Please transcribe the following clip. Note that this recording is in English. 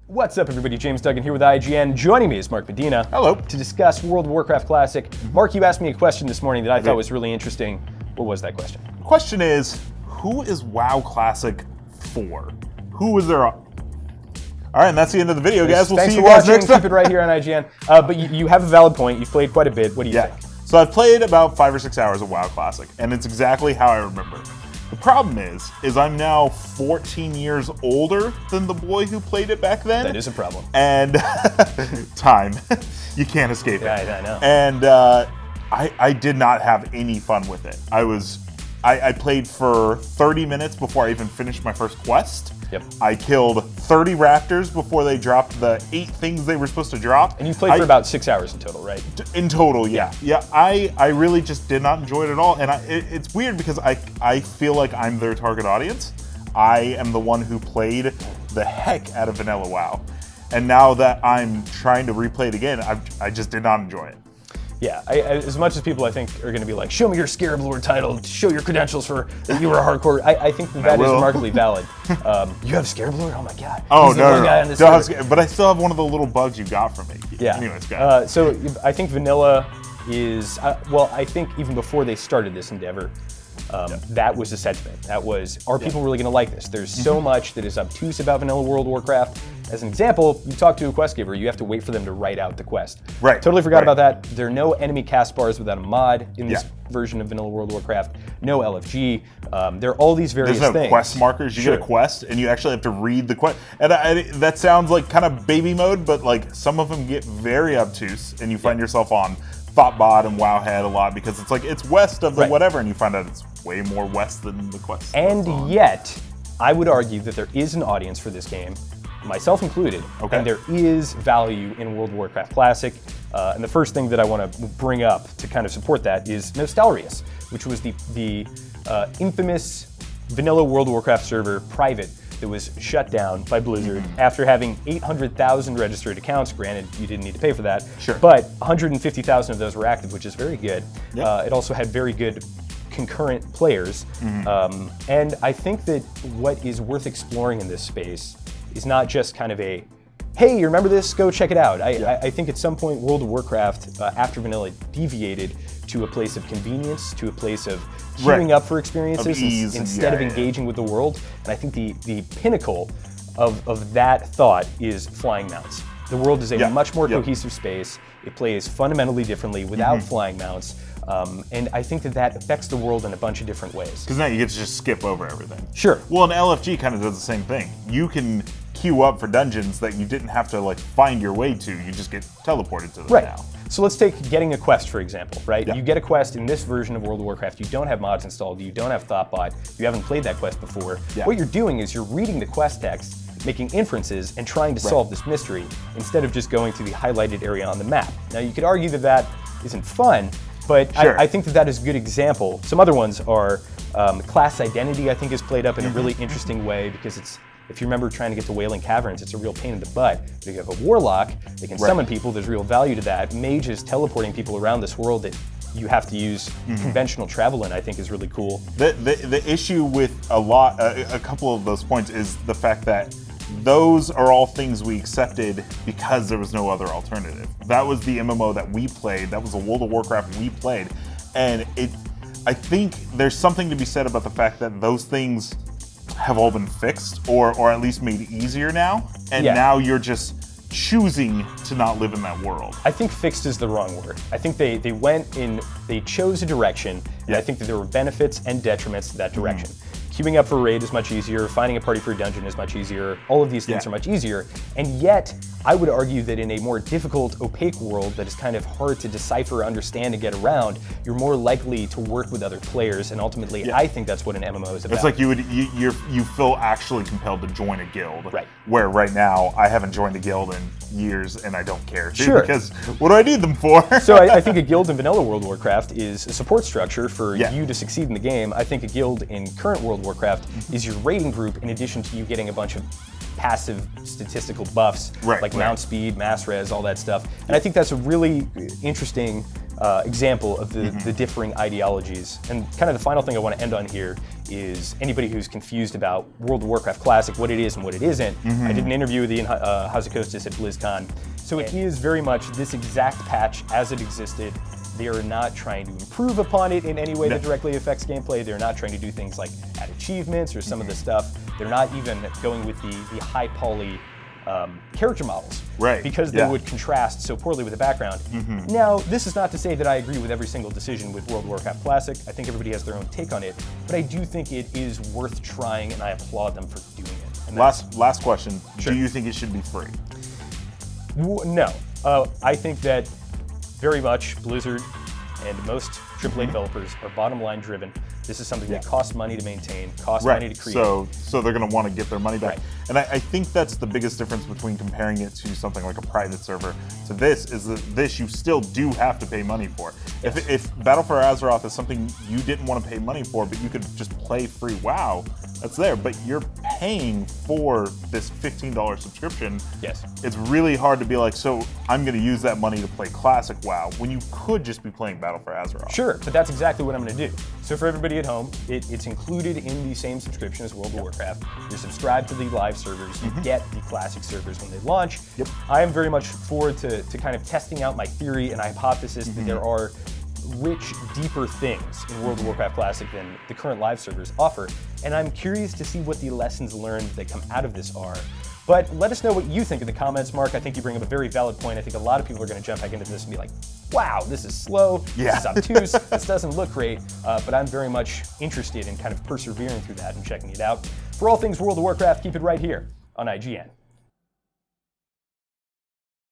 What's up, everybody? James Duggan here with IGN. Joining me is Mark Medina. Hello. To discuss World of Warcraft Classic. Mark, you asked me a question this morning that I thought was really interesting. What was that question? The question is, who is WoW Classic for? Who is there? All right, and that's the end of the video, guys. We'll see you guys next time. Keep it right here on IGN. But you have a valid point. You've played quite a bit. What do you think? So I've played about 5 or 6 hours of WoW Classic, and it's exactly how I remember. The problem is I'm now 14 years older than the boy who played it back then. That is a problem. And time. You can't escape it. Yeah, I know. And I did not have any fun with it. I played for 30 minutes before I even finished my first quest. Yep. I killed 30 raptors before they dropped the 8 things they were supposed to drop. And you played for about 6 hours in total, right? In total, yeah. I really just did not enjoy it at all. And it's weird because I feel like I'm their target audience. I am the one who played the heck out of Vanilla WoW. And now that I'm trying to replay it again, I just did not enjoy it. Yeah, as much as people I think are going to be like, show me your Scarab Lord title, show your credentials for that you were a hardcore, I think that is remarkably valid. You have Scarab Lord? Oh my god. Oh, He's the one guy on this server. But I still have one of the little bugs you got from me. Yeah. Anyways, guys. So I think Vanilla is, well, I think even before they started this endeavor, that was the sentiment. That was, are people really going to like this? There's so much that is obtuse about Vanilla World of Warcraft. As an example, you talk to a quest giver, you have to wait for them to write out the quest. Right. Totally forgot about that. There are no enemy cast bars without a mod in this version of Vanilla World of Warcraft. No LFG. There are all these various things. There's no quest markers. You get a quest, and you actually have to read the quest. And that sounds like kind of baby mode, but like some of them get very obtuse, and you find yourself on Thoughtbot and Wowhead a lot because it's like it's west of the whatever, and you find out it's way more west than the quest. And yet, I would argue that there is an audience for this game, myself included, and there is value in World of Warcraft Classic. And the first thing that I want to bring up to kind of support that is Nostalrius, which was the infamous vanilla World of Warcraft server, private, that was shut down by Blizzard after having 800,000 registered accounts. Granted, you didn't need to pay for that, but 150,000 of those were active, which is very good. It also had very good concurrent players. And I think that what is worth exploring in this space is not just kind of a, hey, you remember this? Go check it out. I think at some point World of Warcraft, after vanilla, deviated to a place of convenience, to a place of queuing up for experiences instead of engaging with the world. And I think the pinnacle of that thought is flying mounts. The world is a much more cohesive space. It plays fundamentally differently without flying mounts. And I think that affects the world in a bunch of different ways. Because now you get to just skip over everything. Sure. Well, and LFG kind of does the same thing. You can queue up for dungeons that you didn't have to like find your way to. You just get teleported to them now. So let's take getting a quest, for example, right? You get a quest in this version of World of Warcraft. You don't have mods installed. You don't have Thoughtbot. You haven't played that quest before. What you're doing is you're reading the quest text, making inferences, and trying to solve this mystery instead of just going to the highlighted area on the map. Now, you could argue that that isn't fun, but I think that is a good example. Some other ones are class identity, I think, is played up in a really interesting way because it's, if you remember trying to get to Wailing Caverns, it's a real pain in the butt. If you have a warlock, they can summon people, there's real value to that. Mages teleporting people around this world that you have to use conventional travel in, I think, is really cool. The issue with a couple of those points is the fact that those are all things we accepted because there was no other alternative. That was the MMO that we played. That was the World of Warcraft we played. And I think there's something to be said about the fact that those things have all been fixed or at least made easier now. And now you're just choosing to not live in that world. I think fixed is the wrong word. I think they chose a direction, and I think that there were benefits and detriments to that direction. Queuing up for a raid is much easier, finding a party for a dungeon is much easier, all of these things are much easier, and yet I would argue that in a more difficult, opaque world that is kind of hard to decipher, understand, and get around, you're more likely to work with other players, and ultimately I think that's what an MMO is about. It's like you feel actually compelled to join a guild, where right now I haven't joined a guild in years and I don't care to, because what do I need them for? So I think a guild in vanilla World of Warcraft is a support structure for you to succeed in the game. I think a guild in current World of Warcraft is your raiding group in addition to you getting a bunch of passive statistical buffs like mount speed, mass res, all that stuff. And I think that's a really interesting example of the differing ideologies. And kind of the final thing I want to end on here is anybody who's confused about World of Warcraft Classic, what it is and what it isn't. I did an interview with Ian Hazzikostas at BlizzCon. So it is very much this exact patch as it existed. They are not trying to improve upon it in any way that directly affects gameplay. They're not trying to do things like add achievements or some of the stuff. They're not even going with the high poly character models, because they would contrast so poorly with the background. Now, this is not to say that I agree with every single decision with World of Warcraft Classic. I think everybody has their own take on it, but I do think it is worth trying, and I applaud them for doing it. And last question. Do you think it should be free? No. I think that very much Blizzard and most AAA developers are bottom line driven. This is something that costs money to maintain, costs money to create. So they're going to want to get their money back. Right. And I think that's the biggest difference between comparing it to something like a private server to this, is that this you still do have to pay money for. Yes. If Battle for Azeroth is something you didn't want to pay money for, but you could just play free WoW, that's there. But you're paying for this $15 subscription. Yes. It's really hard to be like, so I'm going to use that money to play Classic WoW, when you could just be playing Battle for Azeroth. Sure, but that's exactly what I'm going to do. So for everybody at home, it's included in the same subscription as World of Warcraft. You're subscribed to the live servers. You get the classic servers when they launch. I am very much forward to kind of testing out my theory and hypothesis that there are rich, deeper things in World of Warcraft Classic than the current live servers offer. And I'm curious to see what the lessons learned that come out of this are. But let us know what you think in the comments, Mark. I think you bring up a very valid point. I think a lot of people are going to jump back into this and be like, wow, this is slow, this is obtuse, this doesn't look great. But I'm very much interested in kind of persevering through that and checking it out. For all things World of Warcraft, keep it right here on IGN.